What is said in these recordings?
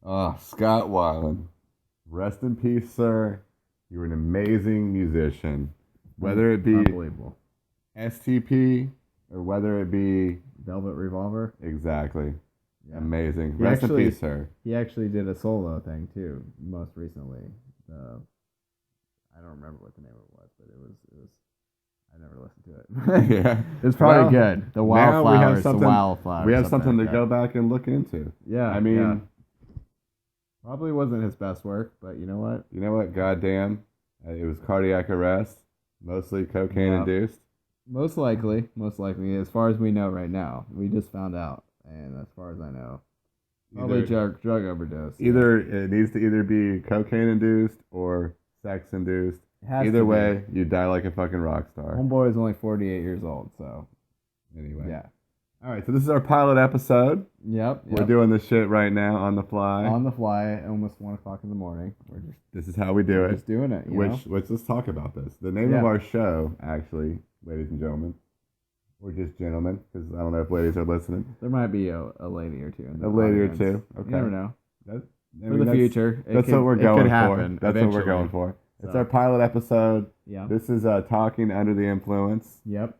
Oh, Scott Weiland. Rest in peace, sir. You were an amazing musician. Whether it be Unbelievable. STP or whether it be Velvet Revolver. exactly Yeah. amazing. He Rest actually in peace, sir. he actually did a solo thing too, most recently. I don't remember what the name of it was, but it was I never listened to it. Yeah, It's probably well, good. The now we have Wildflowers, the something. Wildflowers. We have something to like go that. back and look into. Yeah, I mean, yeah. Probably wasn't his best work, but you know what? you know what? Goddamn, it was cardiac arrest, mostly cocaine Yeah. induced. Most likely, as far as we know right now, we just found out, and as far as I know, probably Either, drug overdose. either it needs to either be cocaine induced or sex induced. Either way, you die like a fucking rock star. Homeboy is only 48 years old, so Anyway. yeah. All right, so this is our pilot episode. Yep. We're doing this shit right now on the fly. On the fly, almost 1 o'clock in the morning. This is how we do it. Just doing it. Which let's talk about this. The name of our show, actually, ladies and gentlemen, or just gentlemen, because I don't know if ladies are listening. There might be a lady or two. A lady or two. Okay. You never know. For the future, That's what we're going for. That's eventually. what we're going for. It's our pilot episode. Yeah. This is talking under the influence. Yep.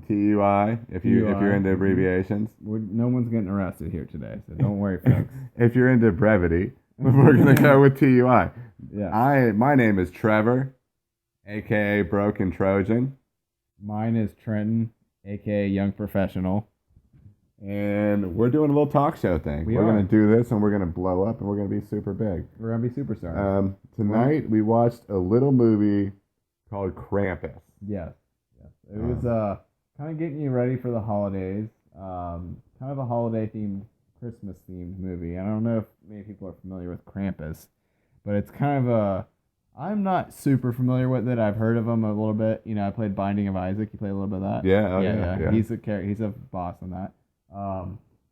T.U.I. If you're into abbreviations. No one's getting arrested here today, so don't worry, folks. If you're into brevity, we're gonna go with T.U.I. Yeah. My name is Trevor, aka Broken Trojan. Mine is Trenton, aka Young Professional. And we're doing a little talk show thing. We're going to do this and we're going to blow up and we're going to be super big. We're going to be superstars. Tonight we watched a little movie called Krampus. Yes. It was kind of getting you ready for the holidays. Kind of a holiday themed, Christmas themed movie. I don't know if many people are familiar with Krampus, but it's kind of I'm not super familiar with it. I've heard of him a little bit. You know, I played Binding of Isaac. You played a little bit of that. Yeah. He's a boss on that.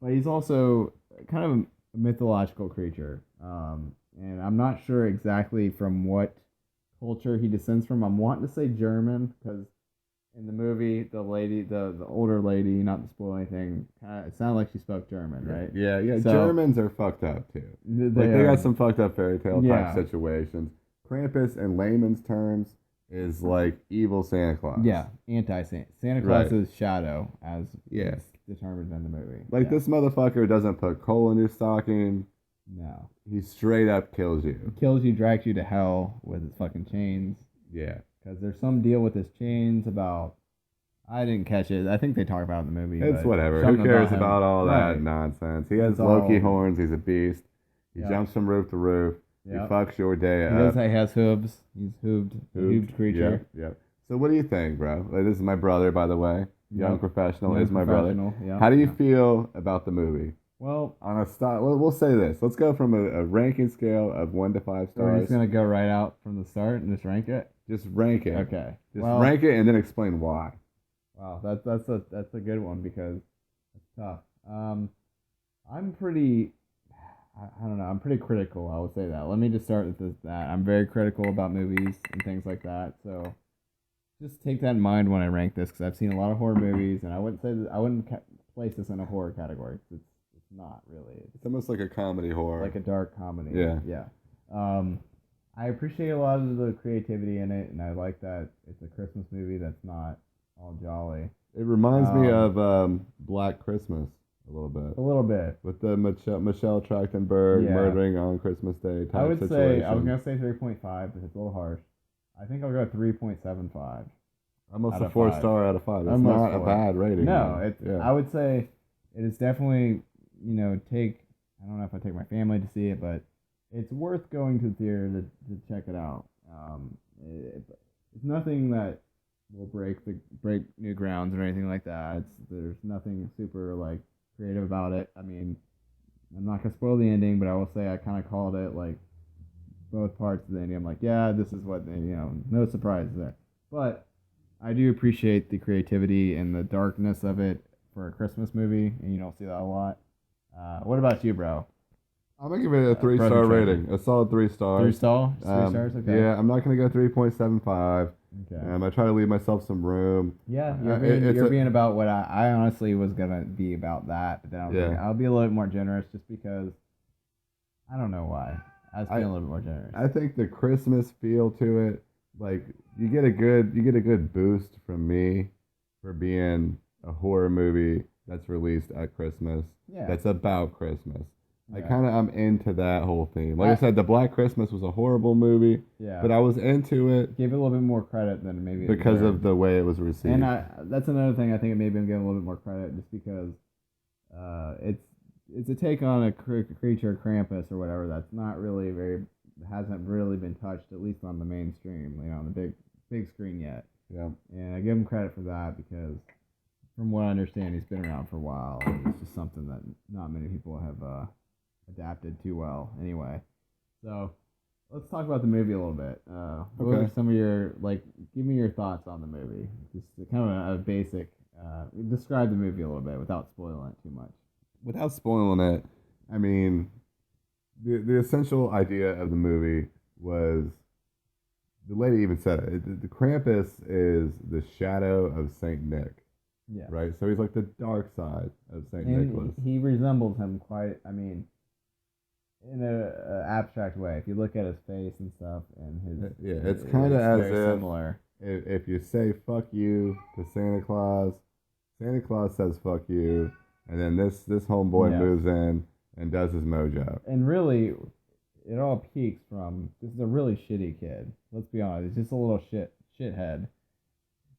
But he's also kind of a mythological creature. And I'm not sure exactly from what culture he descends from. I'm wanting to say German because in the movie, the lady, the older lady, not to spoil anything, it sounded like she spoke German, right? Yeah. So, Germans are fucked up too. They got some fucked up fairy tale type situations. Krampus, in layman's terms, is like evil Santa Claus. Yeah, anti-Santa. Santa Claus's shadow, as determined in the movie. Like this motherfucker doesn't put coal in your stocking. No. He straight up kills you. He kills you, drags you to hell with his fucking chains. Yeah. Because there's some deal with his chains about... I didn't catch it. I think they talk about it in the movie. It's whatever. Who cares about all that nonsense? He has Loki horns. He's a beast. He jumps from roof to roof. He fucks your day up. He has hooves. He's hooved creature. Yep. So what do you think, bro? Like, this is my brother, by the way. Young Professional is my brother. Yeah. How do you feel about the movie? Well, on a we'll say this. Let's go from a ranking scale of 1 to 5 stars. We're just gonna go right out from the start and just rank it. Just rank it. Okay. Just rank it and then explain why. Wow, that's a good one because it's tough. I'm pretty. I don't know. I'm pretty critical. I would say that. Let me just start with that. I'm very critical about movies and things like that. So just take that in mind when I rank this because I've seen a lot of horror movies, and I wouldn't say that I wouldn't place this in a horror category. It's not really. It's almost like a comedy horror. Like a dark comedy. Yeah. I appreciate a lot of the creativity in it, and I like that it's a Christmas movie that's not all jolly. It reminds me of Black Christmas a little bit. A little bit. With the Michelle Trachtenberg murdering on Christmas Day type I would situation. say, I was going to say 3.5, but it's a little harsh. I think I'll go 3.75. Almost a 4-star out of 5. It's not a bad rating. No, I would say it is definitely, I don't know if I take my family to see it, but it's worth going to the theater to check it out. It's nothing that will break new grounds or anything like that. There's nothing super like creative about it. I mean, I'm not gonna spoil the ending, but I will say I kind of called it like both parts of the ending. I'm like, yeah, this is what no surprises there. But I do appreciate the creativity and the darkness of it for a Christmas movie, and you don't see that a lot. What about you, bro? I'm gonna give it a 3-star rating. A solid 3 stars. 3 stars? 3 stars? Okay. Yeah, I'm not gonna go 3.75. Okay. I try to leave myself some room. Yeah, you're being about what I honestly was gonna be about that, but then I'll be a little bit more generous just because I don't know why. I was feeling a little bit more generous. I think the Christmas feel to it, like you get a good boost from me for being a horror movie that's released at Christmas. Yeah. That's about Christmas. Yeah. I'm into that whole theme. Like I said, The Black Christmas was a horrible movie. Yeah. But I was into it. Give it a little bit more credit than maybe because of the way it was received. And that's another thing I think maybe I'm giving a little bit more credit just because it's a take on a creature, Krampus or whatever, that's not really hasn't really been touched, at least on the mainstream, on the big screen yet. Yeah. And I give him credit for that because from what I understand, he's been around for a while. And it's just something that not many people have adapted too well anyway. So let's talk about the movie a little bit. What are some of your, give me your thoughts on the movie. Just kind of a basic, describe the movie a little bit without spoiling it too much. Without spoiling it, I mean, the essential idea of the movie was, the lady even said it, the Krampus is the shadow of Saint Nick. Yeah. Right? So he's like the dark side of Saint Nicholas. He resembles him quite, in a abstract way. If you look at his face and stuff and his... Yeah, it's kind of as if similar. If you say fuck you to Santa Claus says fuck you, and then this homeboy moves in and does his mojo. And really, it all peaks from, this is a really shitty kid. Let's be honest. He's just a little shithead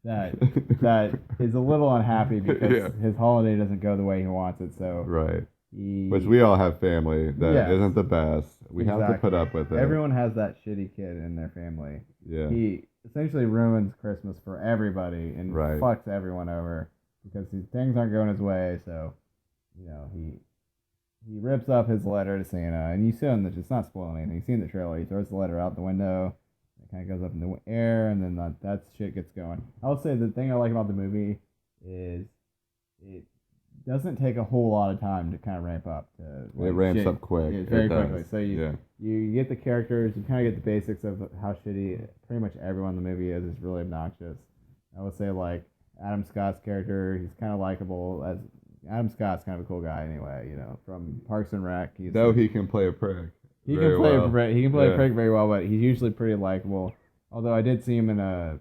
that is a little unhappy because his holiday doesn't go the way he wants it. So right. Which we all have family that isn't the best. We have to put up with it. Everyone has that shitty kid in their family. Yeah. He essentially ruins Christmas for everybody and fucks everyone over because things aren't going his way. So, he rips up his letter to Santa, and you see him, it's not spoiling anything. You see in the trailer, he throws the letter out the window. It kind of goes up in the air, and then that shit gets going. I will say the thing I like about the movie is it doesn't take a whole lot of time to kind of ramp up. It ramps up quick. It's very quickly. So you get the characters, you kind of get the basics of how shitty pretty much everyone in the movie is. It's really obnoxious. I would say Adam Scott's character, he's kind of likable. Adam Scott's kind of a cool guy anyway, from Parks and Rec. Though he can play a prick. He can play a prick very well, but he's usually pretty likable. Although I did see him in a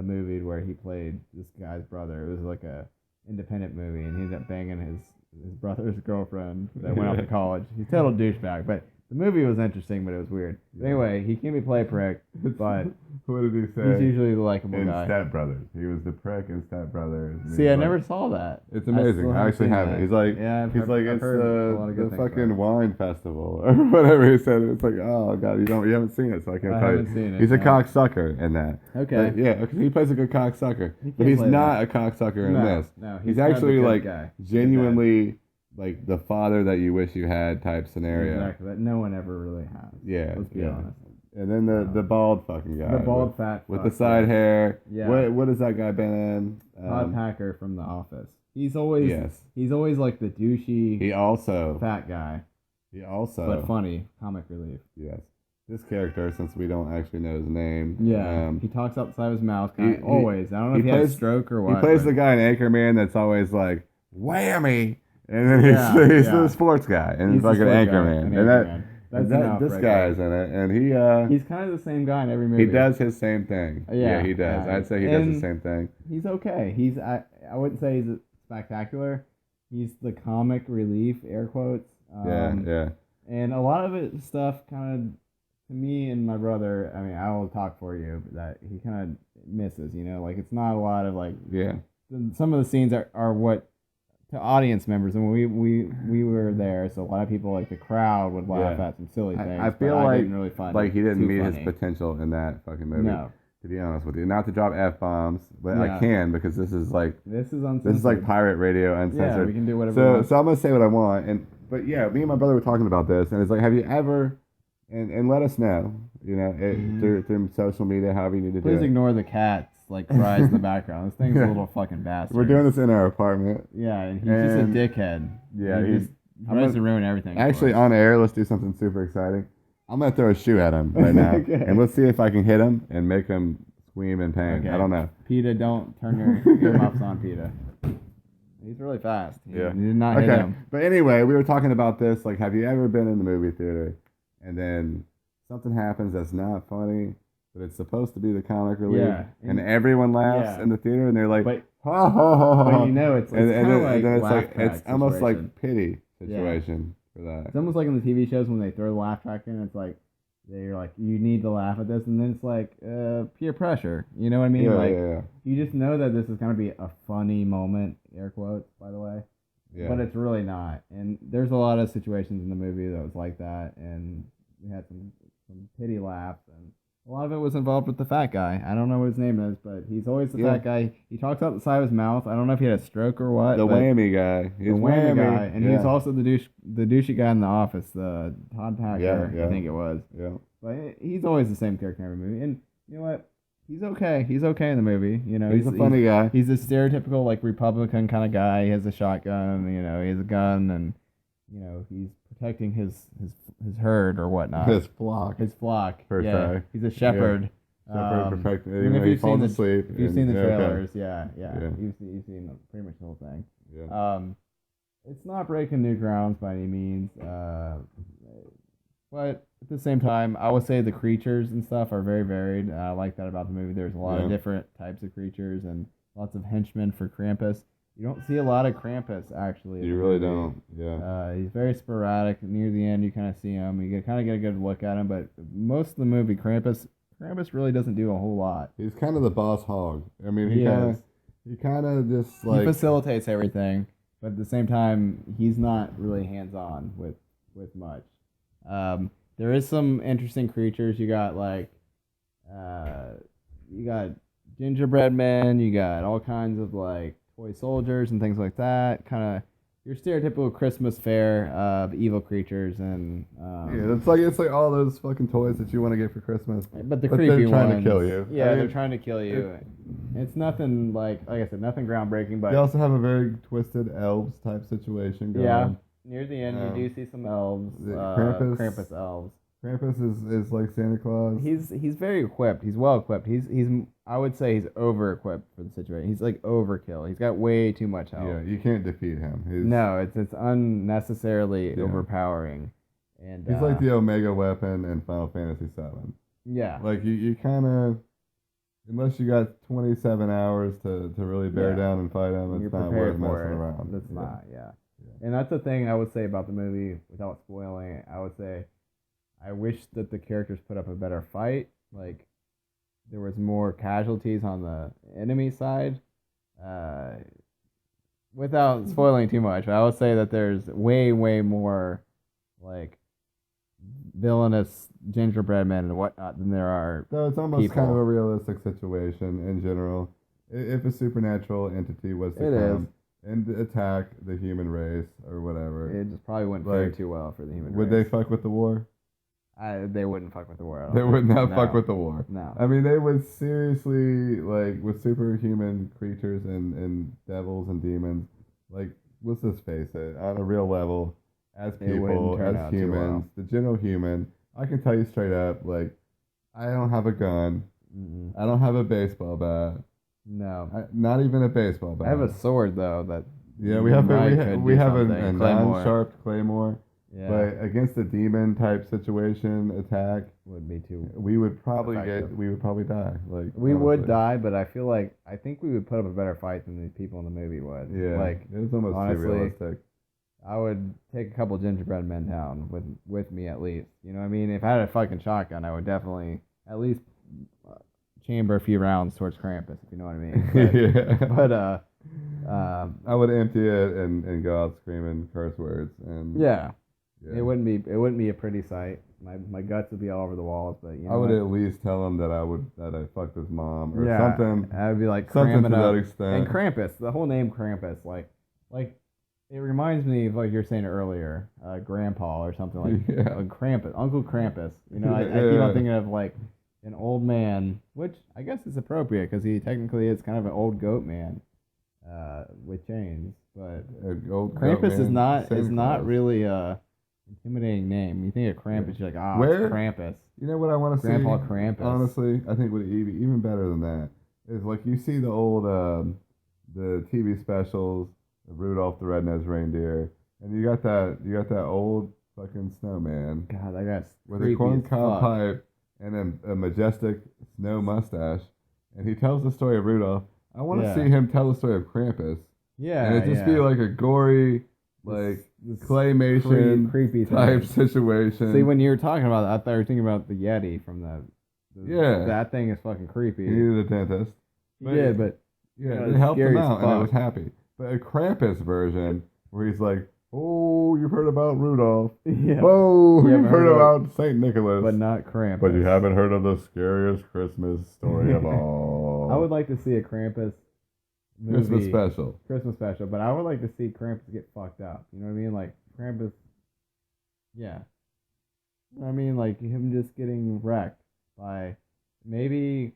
movie where he played this guy's brother. It was like a independent movie, and he ended up banging his brother's girlfriend that went off to college. He's a total douchebag, but the movie was interesting, but it was weird. But anyway, he can play a prick, but what did he say? He's usually the likable guy. In Step Brothers. He was the prick in Step Brothers. See, I never saw that. It's amazing. I actually haven't. He's like, it's the fucking wine festival or whatever he said. It's like, oh god, you haven't seen it, so I can't tell you. Seen it, he's a cocksucker in that. Okay. Because he plays a good cocksucker, but he's not a cocksucker in this. No, he's actually genuinely. Like the father that you wish you had type scenario. Exactly. That no one ever really has. Yeah. Let's be honest. And then the bald fucking guy. The bald fat with the side hair. Yeah. What has that guy been in? Todd Packer from The Office. He's always like the douchey. He also fat guy. But funny comic relief. Yes. This character, since we don't actually know his name. Yeah. He talks outside of his mouth. Always. I don't know if he has a stroke or what. He plays the guy in Anchorman that's always like, whammy. And then he's the sports guy, and he's like an Anchorman. And this guy's in it, and he's kind of the same guy in every movie. He does his same thing. Yeah, he does. I'd say he does the same thing. He's okay. I wouldn't say he's spectacular. He's the comic relief, air quotes. Yeah. And a lot of it stuff kind of, to me and my brother, I will talk for you, that he kind of misses, it's not a lot of some of the scenes are what, to audience members, and we were there, so a lot of people, the crowd, would laugh at some silly things. I feel I didn't really find he didn't meet funny. his potential in that fucking movie. No. To be honest with you, not to drop F-bombs, but I can, because this is uncensored. This is like pirate radio uncensored. Yeah, we can do whatever. So I'm gonna say what I want, but yeah, me and my brother were talking about this, and it's like, have you ever, and let us know, through social media, however you need to do it. Please ignore the cats. Cries in the background. This thing's a little fucking bastard. We're doing this in our apartment. Yeah, and he's just a dickhead. Yeah, he tries to ruin everything. Actually, on air, let's do something super exciting. I'm gonna throw a shoe at him right now, and let's see if I can hit him and make him scream in pain. Okay. I don't know. PETA, don't turn your earmuffs on, PETA. He's really fast. Yeah. You did not hit Okay. him. But anyway, we were talking about this. Like, have you ever been in the movie theater and then something happens that's not funny, but it's supposed to be the comic relief, Yeah, and everyone laughs yeah. in the theater, and they're like, But ha ha ha but ha. you know it's kind of like then it's laugh like track it's almost like situation. pity Yeah. situation for that. It's almost like in the TV shows when they throw the laugh track in. It's like they're like, you need to laugh at this, and then it's like peer pressure. You know what I mean? Yeah, like yeah. you just know that this is gonna be a funny moment. Air quotes, by the way. Yeah. But it's really not. And there's a lot of situations in the movie that was like that, and we had some pity laughs, and a lot of it was involved with the fat guy. I don't know what his name is, but he's always the fat guy. He talks out the side of his mouth. I don't know if he had a stroke or what. The whammy guy. The whammy guy, and he's also the douchey guy in the office, the Todd Packer, I think it was. Yeah. But he's always the same character in every movie, and you know what? He's okay. He's okay in the movie. You know, he's a funny guy. He's a stereotypical like Republican kind of guy. He has a shotgun. You know, he has a gun, and you know he's protecting his herd or whatnot. His flock. His flock. Per se. He's a shepherd. Shepherd protecting. If he you've falls seen asleep. if you've seen the trailers, yeah. Yeah. You've seen pretty much the whole thing. Yeah. It's not breaking new grounds by any means. But at the same time, I would say the creatures and stuff are very varied. I like that about the movie. There's a lot of different types of creatures and lots of henchmen for Krampus. You don't see a lot of Krampus, actually. You really don't. Yeah. He's very sporadic. Near the end, you kind of see him. You kind of get a good look at him. But most of the movie, Krampus really doesn't do a whole lot. He's kind of the boss hog. I mean, He he kind of just like he facilitates everything, but at the same time, he's not really hands-on with much. There is some interesting creatures. You got like, you got gingerbread men. You got all kinds of like toy soldiers and things like that. Kind of your stereotypical Christmas fair of evil creatures and yeah, it's like all those fucking toys that you want to get for Christmas. But the creepy they're trying ones, to kill you. Yeah, they're trying to kill you. It's nothing like I said, nothing groundbreaking. But you also have a very twisted elves type situation going on. Near the end, you do see some elves, Krampus elves. Krampus is like Santa Claus. He's very equipped. He's well equipped. He's I would say he's over equipped for the situation. He's like overkill. He's got way too much help. Yeah, you can't defeat him. No, it's unnecessarily overpowering. And he's like the Omega weapon in Final Fantasy VII. Yeah. Like you kind of, unless you got 27 hours to really bear down and fight him, it's not worth messing around. It's not. Yeah. And that's the thing I would say about the movie, without spoiling it. I would say, I wish that the characters put up a better fight. Like, there was more casualties on the enemy side. Without spoiling too much, I would say that there's way more, like, villainous gingerbread men and whatnot than there are. So it's almost people. kind of a realistic situation in general. If a supernatural entity was to come and attack the human race or whatever, it just probably wouldn't fare too well for the human race. Would they fuck with the war? They wouldn't fuck with the war. They would not fuck with the war. No. I mean, they would seriously, like, with superhuman creatures and devils and demons, like, let's just face it, on a real level, as people, as humans, the general human, I can tell you straight up, like, I don't have a gun. I don't have a baseball bat. No. Not even a baseball bat. I have a sword, though, that... Yeah, we have a non-sharp claymore. Yeah. But against a demon type situation attack would be too. We would probably die. Like we would die, but I think we would put up a better fight than these people in the movie would. Yeah, like it was almost too realistic. I would take a couple gingerbread men down with me at least. You know what I mean? If I had a fucking shotgun, I would definitely at least chamber a few rounds towards Krampus. If you know what I mean? But, yeah. I would empty it and go out screaming curse words and yeah. It wouldn't be a pretty sight. My guts would be all over the walls, but I would at least tell him that I fucked his mom or something. I would be like something to that extent. And Krampus, the whole name Krampus, like it reminds me of like you were saying earlier, Grandpa or something like Krampus, Uncle Krampus. You know, I keep on thinking of like an old man, which I guess is appropriate because he technically is kind of an old goat man, with chains. But Krampus is not really a intimidating name. You think of Krampus, you're like, it's Krampus. You know what I want to see? Grandpa Krampus. Honestly, I think would be even better than that is like you see the old the TV specials Rudolph the Red-Nosed Reindeer, and you got that old fucking snowman God, that guy's with a creepy corn as cob fuck. pipe and a majestic snow mustache, and he tells the story of Rudolph. I want to Yeah. see him tell the story of Krampus, Yeah, and it just yeah. be like a gory, like This claymation creepy type thing. situation. See, when you were talking about that, I thought you were thinking about the Yeti from Yeah. That thing is fucking creepy. He needed a dentist. He did, but Yeah, it's they helped him scary as out, and I was fuck. happy. But a Krampus version where he's like, "Oh, you've heard about Rudolph. Yeah. Oh, You you've haven't heard heard about Saint Nicholas, but not Krampus. but you haven't heard of the scariest Christmas story of all." I would like to see a Krampus movie. Christmas special, but I would like to see Krampus get fucked up. You know what I mean? Like Krampus. Yeah. You know what I mean? Like him just getting wrecked by maybe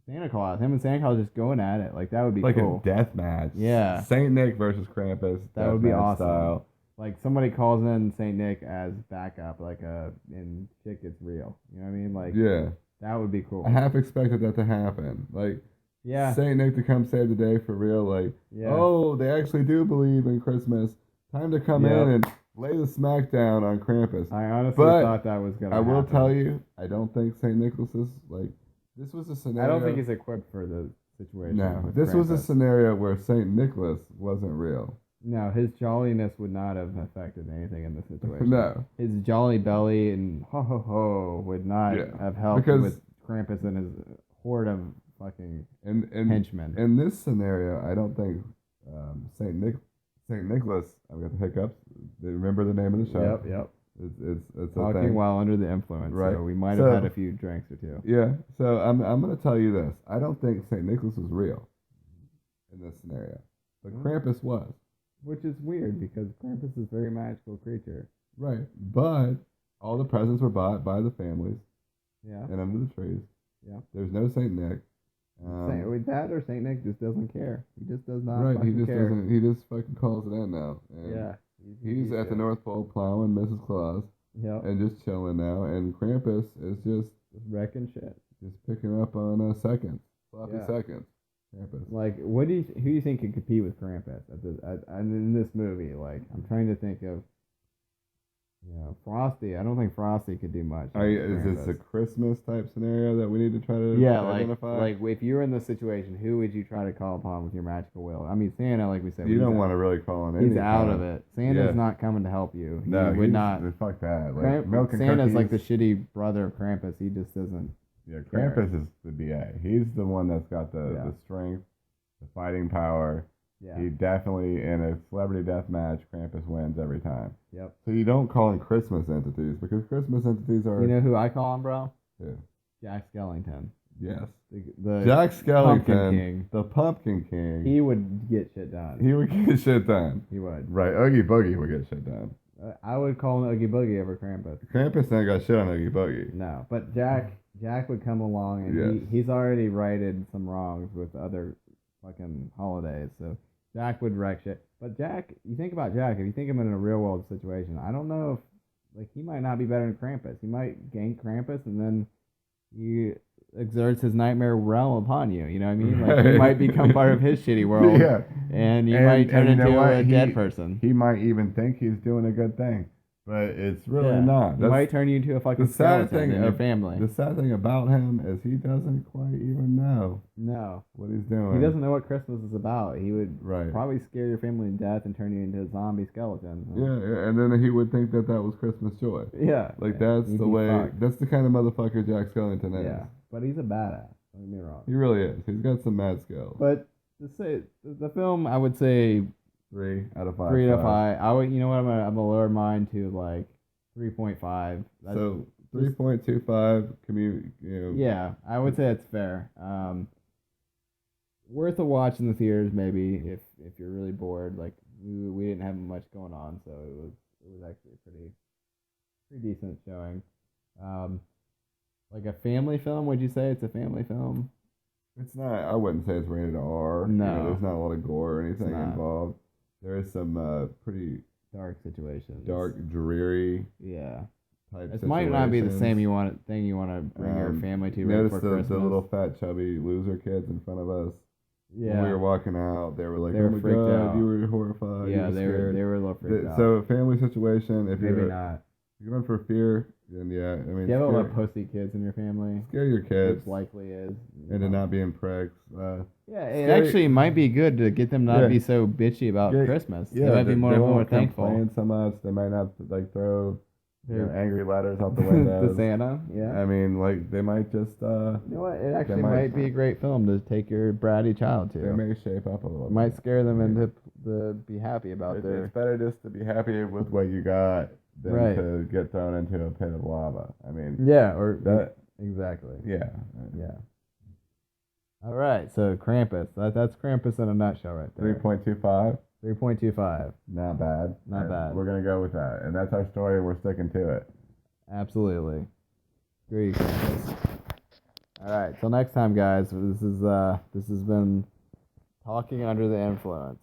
Santa Claus. Him and Santa Claus just going at it. Like that would be Like cool. a death match. Yeah. Saint Nick versus Krampus. That would be death match awesome. Style. Like somebody calls in Saint Nick as backup, and shit gets real. You know what I mean? Like Yeah. that would be cool. I half expected that to happen. Like Yeah. Saint Nick to come save the day for real. Like, Yeah. oh, they actually do believe in Christmas. Time to come Yep. in and lay the smack down on Krampus. I honestly But thought that was gonna I will happen. tell you, I don't think Saint Nicholas is like this was a scenario. I don't think he's equipped for the situation. No, with this was a Krampus. scenario where Saint Nicholas wasn't real. No, his jolliness would not have affected anything in this situation. No, His jolly belly and ho ho ho would not Yeah, have helped because- with Krampus and his horde of fucking and henchmen. in this scenario, I don't think Saint Nicholas. I've got the hiccups. Remember the name of the show? Yep. It's a Talking thing. while under the influence. Right. So we might So- have had a few drinks or two. Yeah. So I'm going to tell you this. I don't think Saint Nicholas was real in this scenario, but Krampus was. Which is weird because Krampus is a very magical creature. Right. But all the presents were bought by the families Yeah. and under the trees. Yeah. There's no Saint Nick. With that or Saint Nick just doesn't care. He just does not Right. He fucking just care. doesn't. He just fucking calls it in now. And Yeah. He's at the North Pole plowing Mrs. Claus Yep. and just chilling now. And Krampus is just Wrecking shit. picking up on seconds, sloppy Yeah. seconds. Krampus. Like, who do you think could compete with Krampus in this movie? Like, I'm trying to think of, Frosty. I don't think Frosty could do much. Is this a Christmas type scenario that we need to try to identify? like if you were in this situation, who would you try to call upon with your magical will? I mean, Santa, like we said, You don't want to really call on He's out of it. Santa's not coming to help you. He would not. Fuck that. Like milk and Santa's cookies. like the shitty brother of Krampus. He just doesn't. Yeah, Krampus is the BA. He's the one that's got the strength, the fighting power. Yeah. He definitely, in a celebrity death match, Krampus wins every time. Yep. So you don't call in Christmas entities because Christmas entities are. You know who I call him, bro? Who? Jack Skellington. Yes. The Jack Skellington, Pumpkin King. the Pumpkin King. He would get shit done. He would get shit done. He would. Right. Oogie Boogie would get shit done. I would call him Oogie Boogie over Krampus. Krampus ain't got shit on Oogie Boogie. No, but Jack would come along and he's already righted some wrongs with other fucking holidays, so Jack would wreck shit. But Jack, you think about Jack, if you think of him in a real world situation, I don't know if he might not be better than Krampus. He might gank Krampus and then he exerts his nightmare realm upon you. You know what I mean? Like you might become part of his shitty world. Yeah. And you might turn you know into what? a dead person. He might even think he's doing a good thing, but it's really not. He might turn you into a fucking skeleton in your family. The sad thing about him is he doesn't quite even know what he's doing. He doesn't know what Christmas is about. He would Right. probably scare your family to death and turn you into a zombie skeleton. Yeah, and then he would think that was Christmas joy. Yeah. Like that's He'd the be way. fucked. That's the kind of motherfucker Jack Skellington is. Yeah. But he's a badass. Don't get me wrong. He really is. He's got some mad skills. But to say the film, I would say 3 out of 5. 3 to 5. I would, you know what? I'm gonna lower mine to like 3.5. So 3.25 Yeah, I would say that's fair. Worth a watch in the theaters maybe if you're really bored. Like we didn't have much going on, so it was actually a pretty decent showing. Like a family film, would you say it's a family film? It's not. I wouldn't say it's rated R. No. There's not a lot of gore or anything not. involved. There is some pretty Dark situations. dark, dreary Yeah. type. It might not be the same situations. thing you want to bring your family to right Notice for the Christmas. little fat chubby loser kids in front of us. Yeah. When we were walking out, they were like, They were "Oh my freaked god, out. you were horrified. Yeah, you were scared." they were a little freaked out. So family situation. If Maybe you're not. if you're going for fear, then yeah, I mean, Do you have a lot of scare, pussy kids in your family? scare your kids Which likely is. into know. not being pricks. Yeah, it scary- actually might be good to get them not Yeah. be so bitchy about Yeah, Christmas. Yeah, they might be more won't thankful. complain so much. They might not like throw They're- angry letters out the windows. to Santa, yeah. I mean, like they might just. You know what? It actually might- might be a great film to take your bratty child to. They may shape up a little. It might bit. scare them into the be happy about their. It's better just to be happy with what you got than Right. to get thrown into a pit of lava. I mean, Yeah, or that. exactly. Yeah. Yeah. All right, so Krampus. That's Krampus in a nutshell, right there. 3.25. 3.25. Not bad. Not bad. We're gonna go with that, and that's our story. We're sticking to it. Absolutely. Screw you, Krampus. All right, till next time, guys. This has been Talking Under the Influence.